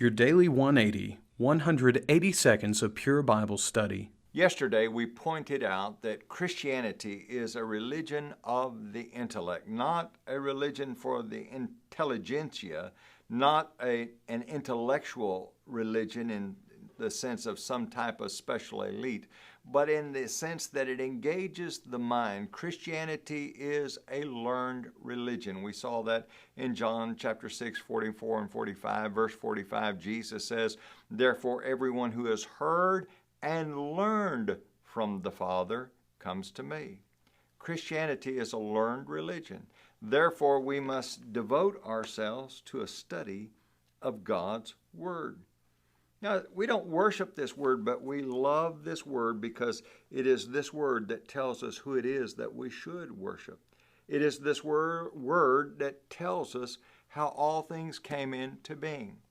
Your Daily 180, 180 seconds of pure Bible study. Yesterday, we pointed out that Christianity is a religion of the intellect, not a religion for the intelligentsia, not an intellectual religion in the sense of some type of special elite, but in the sense that it engages the mind. Christianity is a learned religion. We saw that in John chapter 6, 44 and 45. Verse 45, Jesus says, "Therefore everyone who has heard and learned from the Father comes to me." Christianity is a learned religion. Therefore, we must devote ourselves to a study of God's Word. Now, we don't worship this Word, but we love this Word because it is this Word that tells us who it is that we should worship. It is this word that tells us how all things came into being.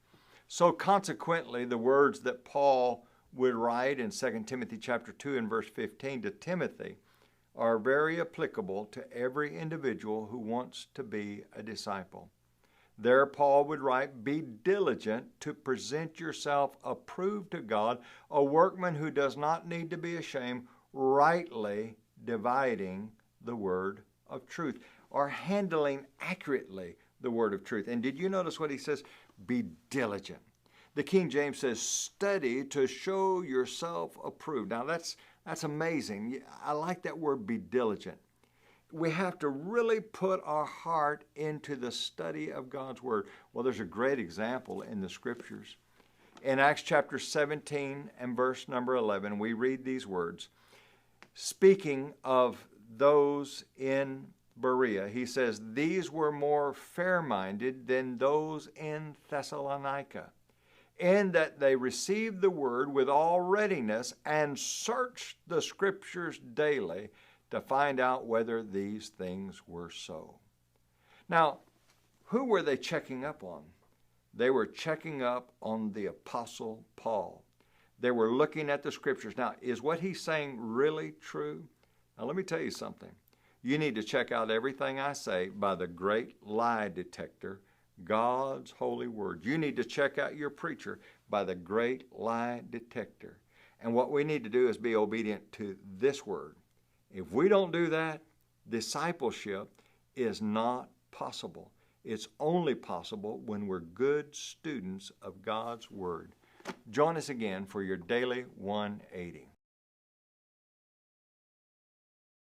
So consequently, the words that Paul would write in 2 Timothy chapter 2 and verse 15 to Timothy are very applicable to every individual who wants to be a disciple. There Paul would write, "Be diligent to present yourself approved to God, a workman who does not need to be ashamed, rightly dividing the word of truth," or handling accurately the word of truth. And did you notice what he says? Be diligent. The King James says, "Study to show yourself approved." Now that's amazing. I like that word, be diligent. We have to really put our heart into the study of God's Word. Well, there's a great example in the Scriptures. In Acts chapter 17 and verse number 11, we read these words. Speaking of those in Berea, he says, "These were more fair-minded than those in Thessalonica, in that they received the word with all readiness and searched the Scriptures daily to find out whether these things were so." Now, who were they checking up on? They were checking up on the Apostle Paul. They were looking at the Scriptures. Now, is what he's saying really true? Now, let me tell you something. You need to check out everything I say by the great lie detector, God's holy word. You need to check out your preacher by the great lie detector. And what we need to do is be obedient to this word. If we don't do that, discipleship is not possible. It's only possible when we're good students of God's Word. Join us again for your Daily 180.